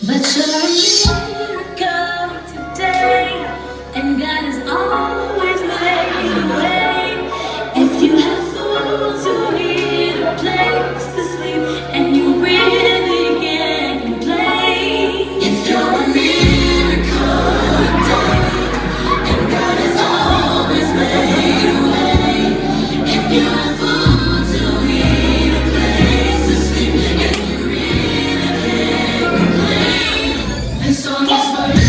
But you're a miracle today, and God has always made a way. If you have fools who need a place to sleep, and you really can't complain, if you're a miracle today, and God has always made a way. If you have fools who need a place to sleep, and you really can't complain, this song is for you.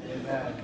Amen.